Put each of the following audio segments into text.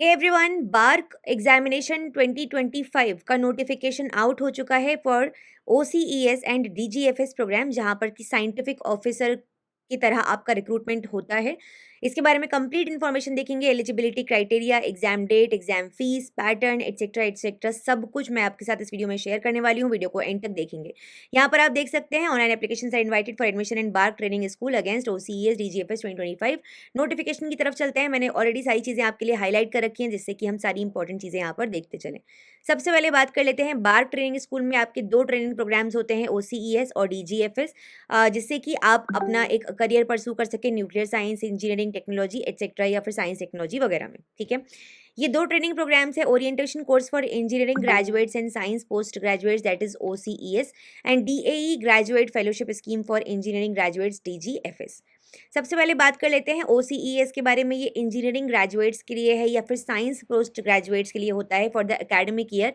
Hey everyone, bark examination 2025 का notification out हो चुका है for OCES and DGFS programme, जहां पर कि साइंटिफिक ऑफिसर की तरह आपका रिक्रूटमेंट होता है। इसके बारे में कंप्लीट इन्फॉर्मेशन देखेंगे। Eligibility criteria, exam date, exam fees, pattern, etcetera etcetera, सब कुछ मैं आपके साथ इस वीडियो में शेयर करने वाली हूँ। वीडियो को एंड तक देखेंगे। यहाँ पर आप देख सकते हैं online application are invited for admission in BARC training school against OCES DGFS 2025। Notification की तरफ चलते हैं। मैंने ऑलरेडी सारी चीज़ें आपके लिए हाईलाइट कर रखी हैं, जिससे कि हम सारी इंपॉर्टेंट चीज़ें यहाँ पर देखते चलें। सबसे पहले बात कर लेते हैं, बार्क ट्रेनिंग स्कूल में आपके दो ट्रेनिंग प्रोग्राम्स होते हैं, OCES और DGFS, जिससे कि आप अपना एक करियर परस्यू कर सकें nuclear science, engineering, technology etcetera, या फिर साइंस टेक्नोलॉजी वगैरह में। ठीक है, ये दो ट्रेनिंग प्रोग्राम्स है। Orientation course for engineering graduates and science post graduates, that is OCES, and DAE graduate fellowship scheme for engineering graduates, DGFS। सबसे पहले बात कर लेते हैं OCES के बारे में। ये इंजीनियरिंग ग्रेजुएट्स के लिए है या फिर साइंस पोस्ट ग्रेजुएट्स के लिए होता है। For the academic year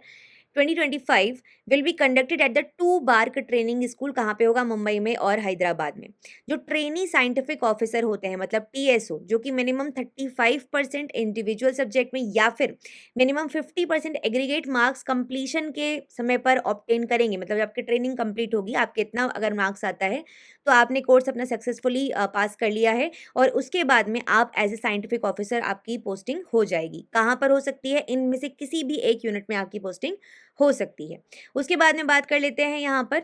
2025 will be conducted at the two BARC training school. कहाँ पे होगा? मुंबई में और हैदराबाद में। जो ट्रेनी साइंटिफिक ऑफिसर होते हैं, मतलब TSO, जो कि मिनिमम 35% इंडिविजुअल सब्जेक्ट में या फिर मिनिमम 50% एग्रीगेट मार्क्स कंप्लीशन के समय पर ऑब्टेन करेंगे। मतलब जब आपकी ट्रेनिंग कंप्लीट होगी, आपके इतना अगर मार्क्स आता है तो आपने कोर्स अपना सक्सेसफुली पास कर लिया है, और उसके बाद में आप एज ए साइंटिफिक ऑफिसर आपकी पोस्टिंग हो जाएगी। कहाँ पर हो सकती है? इनमें से किसी भी एक यूनिट में आपकी पोस्टिंग हो सकती है। उसके बाद में बात कर लेते हैं यहाँ पर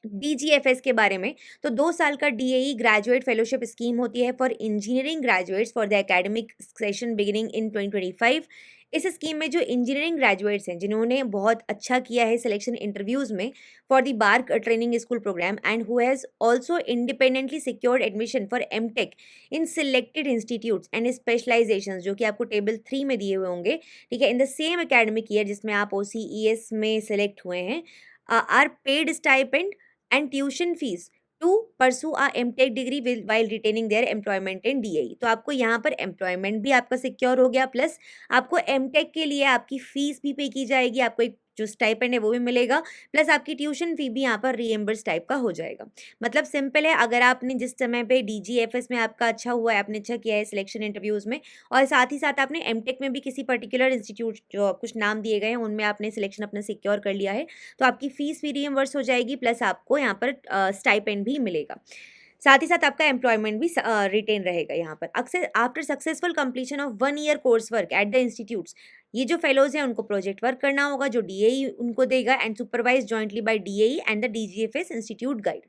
DGFS के बारे में। तो 2 साल का DAE ग्रेजुएट फेलोशिप स्कीम होती है for engineering graduates for the academic session beginning in 2025। इस स्कीम में जो इंजीनियरिंग ग्रेजुएट्स हैं, जिन्होंने बहुत अच्छा किया है सिलेक्शन इंटरव्यूज़ में for the BARC training school programme, and who has also independently secured admission for MTech in selected institutes and specialisation, जो कि आपको टेबल 3 में दिए हुए होंगे। ठीक है, in the same academic year जिसमें आप OCES में सेलेक्ट हुए हैं, are paid stipend and tuition fees to pursue a MTech degree while retaining their employment in DAE। तो आपको यहाँ पर एम्प्लॉयमेंट भी आपका सिक्योर हो गया, प्लस आपको MTech के लिए आपकी फीस भी पे की जाएगी, आपको एक जो स्टाइपेंड है वो भी मिलेगा, प्लस आपकी ट्यूशन फी भी यहाँ पर रीएम्बर्स टाइप का हो जाएगा। मतलब सिंपल है, अगर आपने जिस समय पे DGFS में आपका अच्छा हुआ है, आपने अच्छा किया है सिलेक्शन इंटरव्यूज़ में, और साथ ही साथ आपने MTech में भी किसी पर्टिकुलर इंस्टीट्यूट, जो कुछ नाम दिए गए हैं, उनमें आपने सिलेक्शन अपना सिक्योर कर लिया है, तो आपकी फीस भी रीइंबर्स हो जाएगी, प्लस आपको यहाँ पर स्टाइपेंड भी मिलेगा। साथ ही साथ आपका एम्प्लॉयमेंट भी रिटेन रहेगा यहाँ पर। अक्सर after successful completion of 1 year course work at the institutes, ये जो फेलोज हैं उनको प्रोजेक्ट वर्क करना होगा, जो DAE उनको देगा, and supervise jointly by DAE and the DGFS institute guide.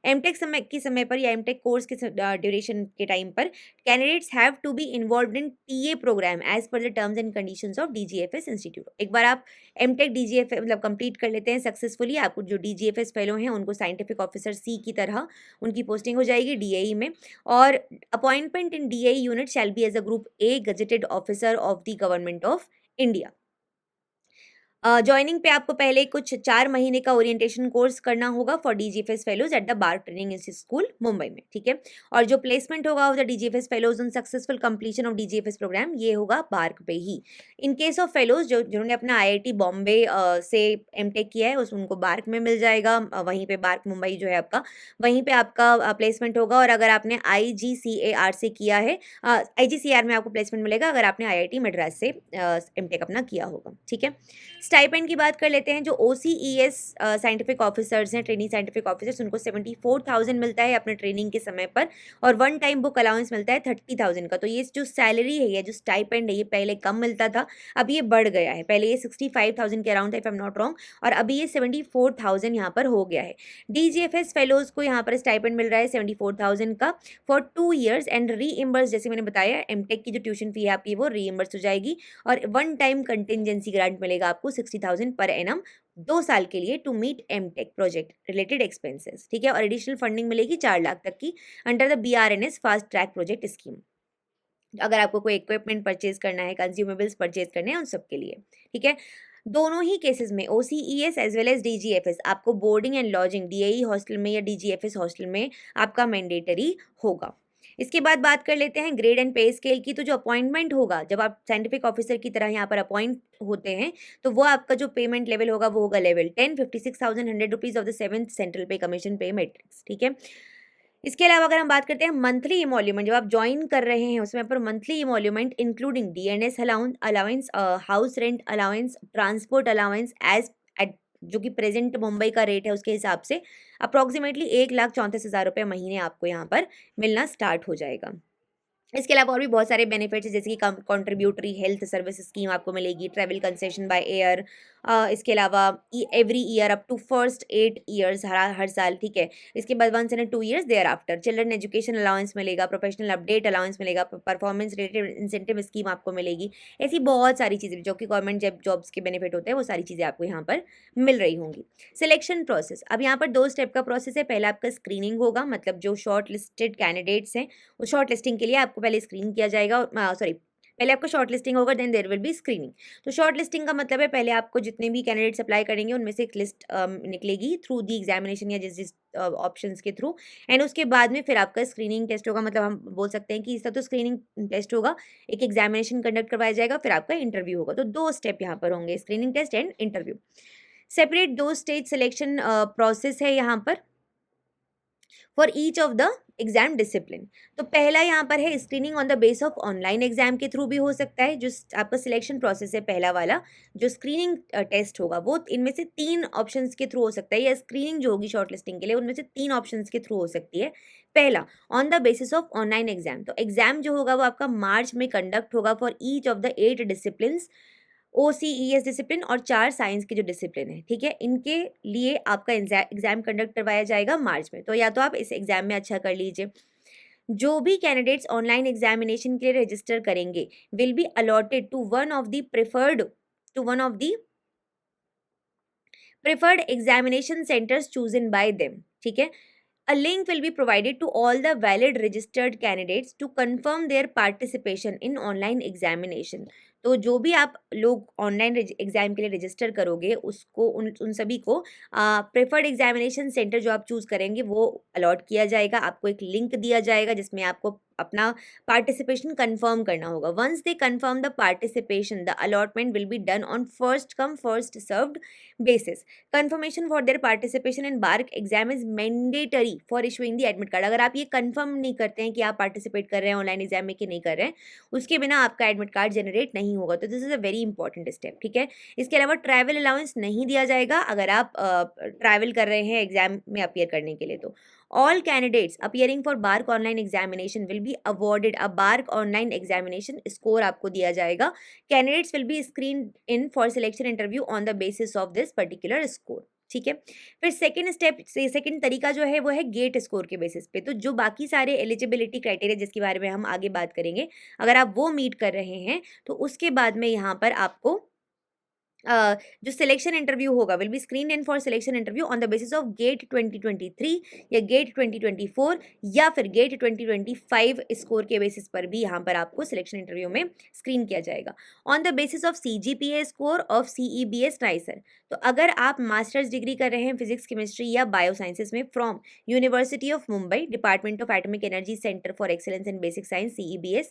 MTech समय पर या MTech कोर्स के ड्यूरेशन के टाइम पर candidates have to be involve in TA programme as per the terms and conditions of DGFS institute. एक बार आप MTech DGFS मतलब कंप्लीट कर लेते हैं सक्सेसफुली, आपको जो DGFS फेलो हैं उनको साइंटिफिक ऑफिसर C की तरह उनकी पोस्टिंग हो जाएगी DAE में, और appointment in DAE unit shall be as a group A gazetted officer of the government of India. Joining पे आपको पहले कुछ 4 महीने का ओरिएंटेशन कोर्स करना होगा for DGFS fellows at the BARC training school Mumbai में। ठीक है, और जो प्लेसमेंट होगा of the DGFS fellows on successful completion of DGFS programme, ये होगा बार्क पे ही। इन केस ऑफ फेलोज जिन्होंने अपना IIT बॉम्बे से MTech किया है, उस उनको बार्क में मिल जाएगा। वहीं पे बार्क मुंबई जो है आपका, वहीं पे आपका प्लेसमेंट होगा। और अगर आपने IGCAR से किया है, IGCAR में आपको प्लेसमेंट मिलेगा अगर आपने IIT मद्रास से MTech अपना किया होगा। ठीक है, स्टाइपेंड की बात कर लेते हैं। जो OCES साइंटिफिक ऑफिसर्स हैं, ट्रेनिंग साइंटिफिक ऑफिसर्स, उनको 74,000 मिलता है अपने ट्रेनिंग के समय पर, और 1 टाइम बुक अलाउंस मिलता है 30,000 का। तो ये जो सैलरी है या जो स्टाइपेंड है, ये पहले कम मिलता था, अब ये बढ़ गया है। पहले ये 65,000 के अराउंड था if I am not wrong, और अभी ये 74,000 यहाँ पर हो गया है। DGFS फेलोज को यहाँ पर स्टाइपेंड मिल रहा है 74,000 का फॉर 2 ईयर्स, एंड रीइम्बर्स, जैसे मैंने बताया, MTech की जो ट्यूशन फी है आपकी वो रीइम्बर्स हो जाएगी, और 1 टाइम कंटिजेंसी ग्रांट मिलेगा आपको 60,000 पर एनम 2 साल के लिए to meet MTech project related expenses. ठीक है, और एडिशनल फंडिंग मिलेगी 4 लाख तक की under the BRNS fast track project scheme, अगर आपको कोई इक्विपमेंट परचेज करना है, कंज्यूमेबल्स परचेज करने हैं, उन सब के लिए। ठीक है, दोनों ही केसेस में OCES as well as DGFS आपको boarding and lodging DAE hostel में या DGFS हॉस्टल में आपका मैंडेटरी होगा। इसके बाद बात कर लेते हैं ग्रेड एंड पे स्केल की। तो जो अपॉइंटमेंट होगा, जब आप साइंटिफिक ऑफिसर की तरह यहाँ पर अपॉइंट होते हैं, तो वो आपका जो पेमेंट लेवल होगा वो होगा level 10, 56,100 rupees of the 7th central पे कमीशन पे मैट्रिक्स। ठीक है, इसके अलावा अगर हम बात करते हैं मंथली इमोल्यूमेंट, जब आप ज्वाइन कर रहे हैं उसमें पर monthly emolument including DNS allowance, house rent allowance, transport allowance as at जो कि प्रेजेंट मुंबई का रेट है उसके हिसाब से अप्रॉक्सीमेटली 1,34,000 रुपये महीने आपको यहाँ पर मिलना स्टार्ट हो जाएगा। इसके अलावा और भी बहुत सारे बेनिफिट्स हैं, जैसे कि कॉन्ट्रीब्यूटरी हेल्थ सर्विस स्कीम आपको मिलेगी, ट्रैवल कंसेशन बाय एयर, इसके अलावा every year up to first 8 years हर साल, ठीक है। इसके बाद 1 से 2 years thereafter children education allowance मिलेगा, प्रोफेशनल अपडेट अलाउंस मिलेगा, परफॉर्मेंस रिलेटेड इंसेंटिव स्कीम आपको मिलेगी। ऐसी बहुत सारी चीज़ें जो कि गवर्नमेंट जॉब्स के बेनिफिट होते हैं वो सारी चीज़ें आपको यहाँ पर मिल रही होंगी। सिलेक्शन प्रोसेस, अब यहाँ पर 2 स्टेप का प्रोसेस है। पहला आपका स्क्रीनिंग होगा, मतलब जो शॉर्ट लिस्टेड कैंडिडेट्स हैं उस शॉर्ट लिस्टिंग के लिए आपको पहले स्क्रीन किया जाएगा, सॉरी पहले आपका शॉर्ट लिस्टिंग होगा then there will be screening. तो शॉर्ट लिस्टिंग का मतलब है पहले आपको जितने भी कैंडिडेट्स अप्लाई करेंगे उनमें से एक लिस्ट निकलेगी थ्रू दी एग्जामिनेशन या जिस जिस ऑप्शंस के थ्रू, एंड उसके बाद में फिर आपका स्क्रीनिंग टेस्ट होगा। मतलब हम बोल सकते हैं कि इसका तो स्क्रीनिंग टेस्ट होगा, एक एग्जामिनेशन कंडक्ट करवाया जाएगा, फिर आपका इंटरव्यू होगा। तो 2 स्टेप यहाँ पर होंगे, screening test and interview. Separate 2 stage selection process है यहाँ पर for each of the exam discipline. तो पहला यहाँ पर है screening on the base of online exam के थ्रू भी हो सकता है, जो आपका सिलेक्शन प्रोसेस है पहला वाला, जो स्क्रीनिंग टेस्ट होगा वो इनमें से 3 ऑप्शंस के थ्रू हो सकता है, या स्क्रीनिंग जो होगी शॉर्ट लिस्टिंग के लिए उनमें से 3 ऑप्शंस के थ्रू हो सकती है। पहला on the basis of online exam, तो एग्जाम जो होगा वो आपका मार्च में कंडक्ट होगा for each of the 8 discipline, OCES discipline और 4 साइंस के जो डिसिप्लिन है, ठीक है, इनके लिए आपका एग्जाम कंडक्ट करवाया जाएगा मार्च में। तो या तो आप इस एग्जाम में अच्छा कर लीजिए। जो भी कैंडिडेट्स ऑनलाइन एग्जामिनेशन के लिए रजिस्टर करेंगे will be allotted to one of the preferred examination centres chosen by them, ठीक है। A link will be provided to all the valid registered candidates to confirm their participation in online examination. तो जो भी आप लोग online exam के लिए register करोगे उसको उन सभी को प्रेफर्ड एग्जामिनेशन सेंटर जो आप चूज करेंगे वो अलॉट किया जाएगा। आपको एक लिंक दिया जाएगा जिसमें आपको अपना पार्टिसिपेशन कंफर्म करना होगा। Once they confirm the participation the allotment will be done on first come first served basis. Confirmation for their participation in BARC exam is mandatory for issuing the admit card. अगर आप ये confirm नहीं करते हैं कि आप पार्टिसिपेट कर रहे हैं ऑनलाइन एग्जाम में कि नहीं कर रहे हैं, उसके बिना आपका एडमिट कार्ड जनरेट नहीं होगा। तो this is a very important step, ठीक है। इसके अलावा ट्रैवल अलाउंस नहीं दिया जाएगा अगर आप ट्रैवल कर रहे हैं एग्जाम में अपीयर करने के लिए। तो all candidates appearing for BARC online examination will be awarded a BARC online examination score आपको दिया जाएगा। Candidates will be screened in for selection interview on the basis of this particular score, ठीक है। फिर सेकंड तरीका जो है वो है गेट स्कोर के बेसिस पे। तो जो बाकी सारे एलिजिबिलिटी क्राइटेरिया जिसके बारे में हम आगे बात करेंगे, अगर आप वो मीट कर रहे हैं तो उसके बाद में यहाँ पर आपको जो सिलेक्शन इंटरव्यू होगा will be screen in for selection interview on the basis of GATE 2023 या गेट 2024 या फिर गेट 2025 स्कोर के बेसिस पर भी यहाँ पर आपको सिलेक्शन इंटरव्यू में स्क्रीन किया जाएगा on the basis of CGPA score of CEBS NISER. तो अगर आप मास्टर्स डिग्री कर रहे हैं फिजिक्स केमिस्ट्री या बायो साइंसेज में from university of Mumbai department of atomic energy centre for excellence in basic science CEBS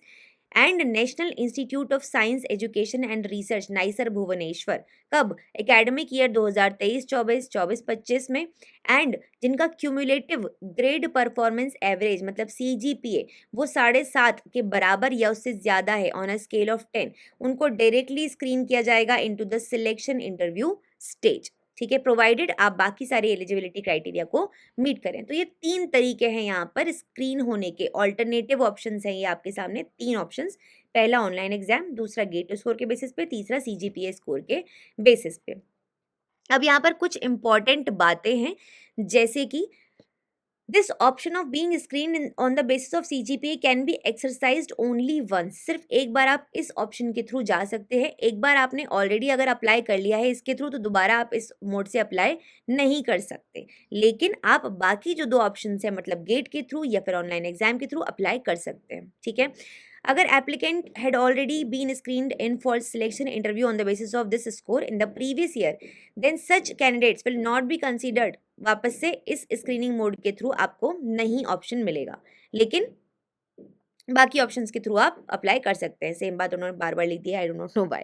and national institute of science education and research NISER Bhubaneswar, कब academic year 2023-24 24-25 में, एंड जिनका cumulative grade performance average मतलब CGPA वो 7.5 के बराबर या उससे ज़्यादा है ऑन अ स्केल ऑफ 10, उनको डायरेक्टली स्क्रीन किया जाएगा into the selection interview stage, ठीक है, प्रोवाइडेड आप बाकी सारे एलिजिबिलिटी क्राइटेरिया को मीट करें। तो ये 3 तरीके हैं यहाँ पर स्क्रीन होने के, ऑल्टरनेटिव ऑप्शंस हैं ये आपके सामने 3 ऑप्शंस। पहला ऑनलाइन एग्जाम, दूसरा गेट स्कोर के बेसिस पे, तीसरा CGPA स्कोर के बेसिस पे। अब यहाँ पर कुछ इंपॉर्टेंट बातें हैं जैसे कि this option of being screen on the basis of CGPA can be exercised only once. सिर्फ एक बार आप इस ऑप्शन के थ्रू जा सकते हैं। एक बार आपने ऑलरेडी अगर अप्लाई कर लिया है इसके थ्रू तो दोबारा आप इस मोड से अप्लाई नहीं कर सकते, लेकिन आप बाकी जो 2 ऑप्शन है मतलब गेट के थ्रू या फिर ऑनलाइन एग्जाम के थ्रू अप्लाई कर सकते हैं, ठीक है। अगर applicant had already been screened in for selection interview on the basis of this score in the previous year then such candidates will not be considered. वापस से इस स्क्रीनिंग मोड के थ्रू आपको नहीं ऑप्शन मिलेगा, लेकिन बाकी ऑप्शंस के थ्रू आप अप्लाई कर सकते हैं। सेम बात उन्होंने बार बार लिख दिया, आई डोंट नो व्हाई,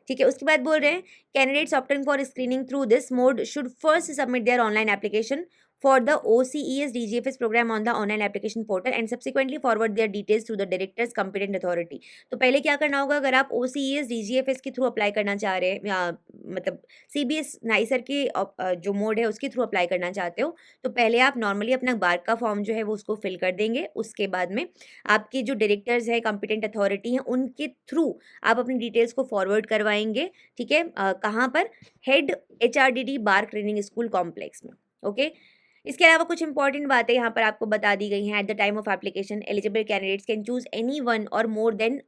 ठीक है। उसके बाद बोल रहे हैं candidates opting for screening through this mode should first submit there online application for the OCES DGFS program on the online application portal and subsequently forward their details to the director's competent authority. तो पहले क्या करना होगा, अगर आप OCES DGFS के through apply करना चाह रहे हैं या मतलब CBS नाइसर के जो मोड है उसके थ्रू अप्लाई करना चाहते हो, तो पहले आप नॉर्मली अपना बार्क का फॉर्म जो है वो उसको फिल कर देंगे। उसके बाद में आपके जो डायरेक्टर्स है कंपिटेंट अथॉरिटी हैं उनके थ्रू आप अपनी डिटेल्स को फॉरवर्ड करवाएंगे, ठीक है। कहाँ पर? हेड HRDD बार ट्रेनिंग स्कूल कॉम्प्लेक्स में, ओके। इसके अलावा कुछ इंपॉर्टेंट बातें यहाँ पर आपको बता दी गई हैं। At the time of application eligible candidates can choose any one or more than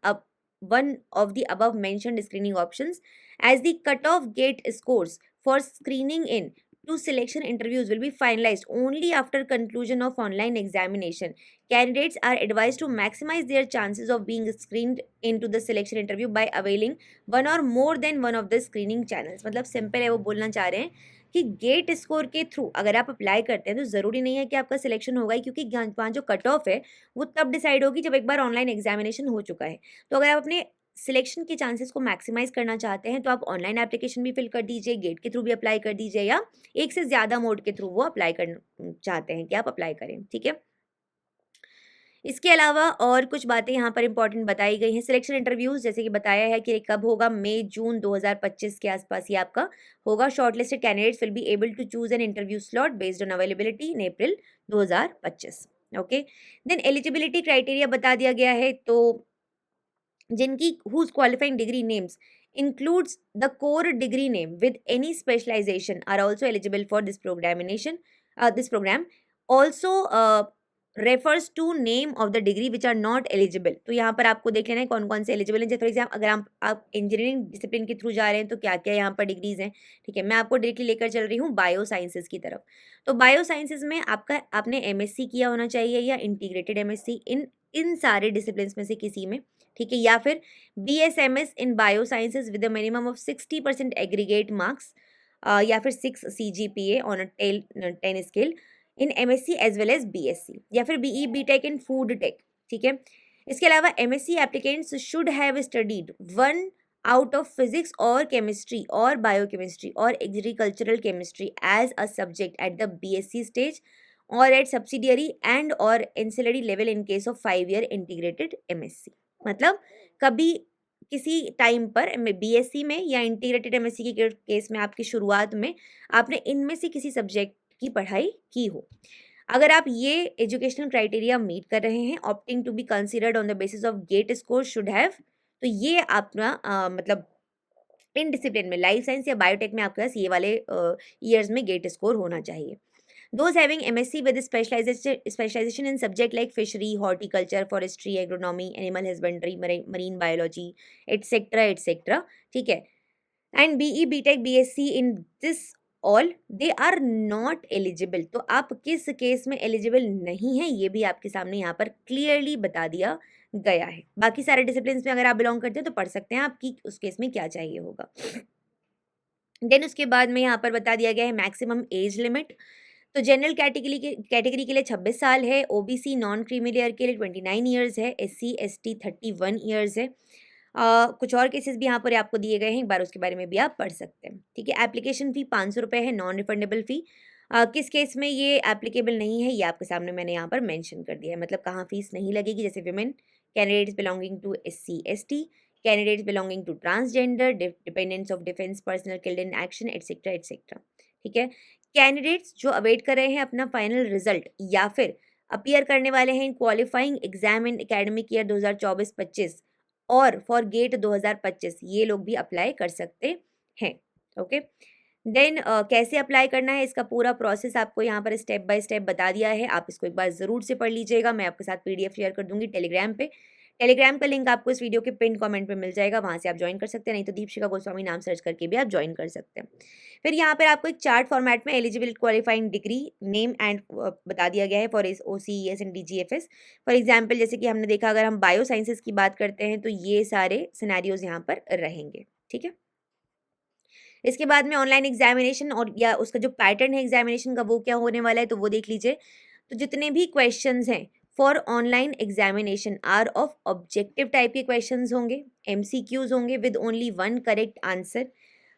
one of the above mentioned screening options as the cutoff gate scores for screening in to selection interviews will be finalized only after conclusion of online examination. Candidates are advised to maximize their chances of being screened into the selection interview by availing one or more than one of the screening channels. मतलब simple है, वो बोलना चाह रहे हैं कि gate score के through अगर आप अप्लाई करते हैं तो ज़रूरी नहीं है कि आपका सिलेक्शन होगा ही, क्योंकि वहाँ जो कट ऑफ है वो तब डिसाइड होगी जब एक बार ऑनलाइन एग्जामिनेशन हो चुका है। तो अगर आप अपने सिलेक्शन के चांसेस को मैक्सिमाइज करना चाहते हैं तो आप ऑनलाइन एप्लीकेशन भी फिल कर दीजिए, गेट के थ्रू भी अप्लाई कर दीजिए, या एक से ज़्यादा मोड के थ्रू वो अप्लाई करना चाहते हैं कि आप अप्लाई करें, ठीक है। इसके अलावा और कुछ बातें यहाँ पर इंपॉर्टेंट बताई गई हैं। सिलेक्शन इंटरव्यूज़ जैसे कि बताया है कि कब होगा, मई जून 2025 के आसपास ये आपका होगा। Shortlisted candidates will be able to choose an interview slot based on availability in April 2025, okay. Then eligibility criteria बता दिया गया है, तो जिनकी whose qualifying degree names includes the core degree name with any specialization are also eligible for this this program also refers to name of the degree which are not eligible। तो यहाँ पर आपको देख लेना है कौन कौन से एलिजिबल हैं। जैसे फॉर एग्जाम्पल अगर आप इंजीनियरिंग डिसिप्लिन के थ्रू जा रहे हैं तो क्या क्या यहाँ पर डिग्रीज हैं, ठीक है। मैं आपको डायरेक्टली लेकर चल रही हूँ बायो साइंसेज की तरफ। तो बायो साइंसेज में आपने MSc किया होना चाहिए या इंटीग्रेटेड MSc इन सारे डिसिप्लिन में से किसी में, ठीक है, या फिर BSMS in bio sciences with a minimum of 60% aggregate marks या फिर 6 CGPA on a 10 scale in MSc as well as BSc, या फिर BE BTech in food tech, ठीक है। इसके अलावा MSc applicants should have studied 1 out of physics और chemistry और बायोकेमिस्ट्री और agricultural chemistry as a subject at the BSc stage और एट सब्सिडियरी एंड और ancillary level in case of 5 year integrated MSc। मतलब कभी किसी टाइम पर BSc में या इंटीग्रेटेड MSc के केस में आपकी शुरुआत में आपने इनमें से किसी सब्जेक्ट की पढ़ाई की हो। अगर आप ये एजुकेशनल क्राइटेरिया मीट कर रहे हैं, opting to be considered on the basis of GATE score should have, तो ये अपना मतलब इन डिसिप्लिन में लाइफ साइंस या बायोटेक में आपके पास ये वाले ईयर्स में गेट स्कोर होना चाहिए। Those having MSc with specialization in subject like fishery, horticulture, forestry, agronomy, animal husbandry, marine biology, etc., ठीक है, and BE, BTech, BSc in this all they are not eligible। तो आप किस case में eligible नहीं है ये भी आपके सामने यहाँ पर क्लियरली बता दिया गया है। बाकी सारे डिसिप्लिन में अगर आप बिलोंग करते हैं तो पढ़ सकते हैं आपकी उस केस में क्या चाहिए होगा। देन उसके बाद में यहाँ पर बता दिया गया है मैक्सिमम एज लिमिट। तो जनरल कैटेगरी के लिए 26 साल है, OBC नॉन क्रीमी लेयर के लिए 29 ईयर्स है, SC ST 31 ईयर्स है। कुछ और केसेस भी यहाँ पर आपको दिए गए हैं, एक बार उसके बारे में भी आप पढ़ सकते हैं, ठीक है। एप्लीकेशन फ़ी 500 रुपये है, नॉन रिफंडेबल फ़ी। किस केस में ये एप्लीकेबल नहीं है ये आपके सामने मैंने यहाँ पर मेंशन कर दिया है, मतलब कहाँ फीस नहीं लगेगी। जैसे women candidates belonging to SC ST, candidates belonging to transgender, dependents of defence personnel killed in action etcetera, ठीक है। कैंडिडेट्स जो अवेट कर रहे हैं अपना फाइनल रिजल्ट या फिर अपीयर करने वाले हैं in qualifying exam in academic year 2024-25 और फॉर गेट 2025, ये लोग भी अप्लाई कर सकते हैं, ओके। देन कैसे अप्लाई करना है इसका पूरा प्रोसेस आपको यहाँ पर स्टेप बाय स्टेप बता दिया है। आप इसको एक बार ज़रूर से पढ़ लीजिएगा। मैं आपके साथ PDF शेयर कर दूंगी टेलीग्राम पे। टेलीग्राम का लिंक आपको इस वीडियो के पिन कमेंट पे मिल जाएगा, वहाँ से आप ज्वाइन कर सकते हैं, नहीं तो दीपशिका गोस्वामी नाम सर्च करके भी आप ज्वाइन कर सकते हैं। फिर यहाँ पर आपको एक चार्ट फॉर्मेट में eligible qualifying degree name and बता दिया गया है for OCES and DGFS। For example जैसे कि हमने देखा अगर हम बायो साइंसेज की बात करते हैं तो ये सारे सिनेरियोज यहाँ पर रहेंगे, ठीक है। इसके बाद में ऑनलाइन एग्जामिनेशन और या उसका जो पैटर्न है एग्जामिनेशन का वो क्या होने वाला है तो वो देख लीजिए। तो जितने भी क्वेश्चंस हैं for online examination are of objective type के क्वेश्चंस होंगे, MCQs होंगे विद ओनली 1 करेक्ट आंसर।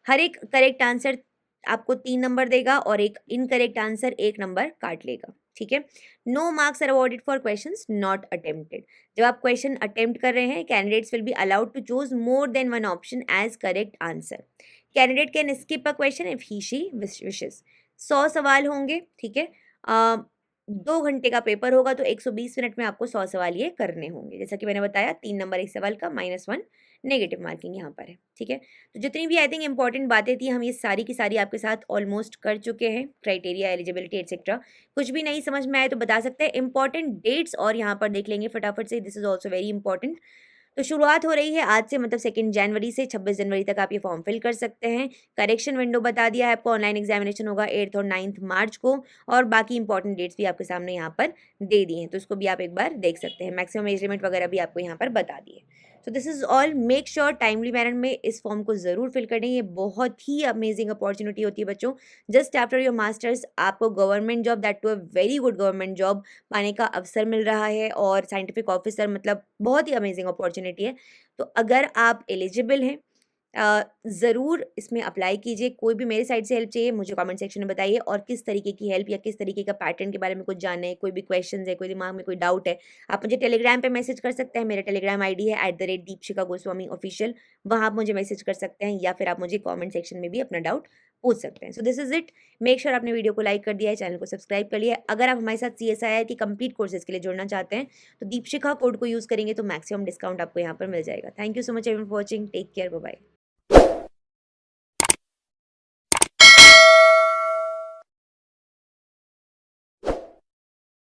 हर एक करेक्ट आंसर आपको 3 नंबर देगा और एक इनकरेक्ट आंसर 1 नंबर काट लेगा, ठीक है। No marks are awarded for questions not attempted. जब आप क्वेश्चन अटेम्प्ट कर रहे हैं, candidates will be allowed to choose more than one option as correct answer. Candidate can skip a question if he she wishes. 100 सवाल होंगे, ठीक है। 2 घंटे का पेपर होगा तो 120 मिनट में आपको 100 सवाल ये करने होंगे। जैसा कि मैंने बताया, 3 नंबर एक सवाल का, -1 नेगेटिव मार्किंग यहाँ पर है, ठीक है। तो जितनी भी आई थिंक इंपॉर्टेंट बातें थी, हम ये सारी की सारी आपके साथ ऑलमोस्ट कर चुके हैं। Criteria, eligibility etcetera. कुछ भी नहीं समझ में आए तो बता सकते हैं। इंपॉर्टेंट डेट्स और यहाँ पर देख लेंगे फटाफट से, this is also very important. तो शुरुआत हो रही है आज से, मतलब 2 जनवरी से 26 जनवरी तक आप ये फॉर्म फिल कर सकते हैं। करेक्शन विंडो बता दिया है आपको, ऑनलाइन एग्जामिनेशन होगा 8 और 9 मार्च को, और बाकी इंपॉर्टेंट डेट्स भी आपके सामने यहाँ पर दे दिए हैं, तो उसको भी आप एक बार देख सकते हैं। मैक्सिमम एज लिमिट वगैरह भी आपको यहाँ पर बता दिए। So this is all. Make sure timely manner में इस फॉर्म को ज़रूर फिल करें। ये बहुत ही अमेजिंग अपॉर्चुनिटी होती है बच्चों। जस्ट आफ्टर योर मास्टर्स आपको government job, that to a very good government job पाने का अवसर मिल रहा है, और साइंटिफिक ऑफिसर मतलब बहुत ही अमेजिंग अपॉर्चुनिटी है। तो अगर आप एलिजिबल हैं, ज़रूर इसमें अप्लाई कीजिए। कोई भी मेरे साइड से हेल्प चाहिए मुझे कमेंट सेक्शन में बताइए, और किस तरीके की हेल्प या किस तरीके का पैटर्न के बारे में कुछ जानना है, कोई भी क्वेश्चंस है, कोई दिमाग में कोई डाउट है, आप मुझे टेलीग्राम पे मैसेज कर सकते हैं। मेरा टेलीग्राम आईडी है @दीपशिखा गोस्वामी ऑफिशियल, वहाँ आप मुझे मैसेज कर सकते हैं, या फिर आप मुझे कमेंट सेक्शन में भी अपना डाउट पूछ सकते हैं। So this is it. Make sure आपने वीडियो को लाइक कर दिया है, चैनल को सब्सक्राइब कर लिया है। अगर आप हमारे साथ CSIR की कंप्लीट कोर्सेज के लिए जुड़ना चाहते हैं तो दीपशिखा कोड को यूज़ करेंगे तो मैक्सिमम डिस्काउंट आपको यहाँ पर मिल जाएगा। Thank you so much everyone for watching. Take care, bye bye.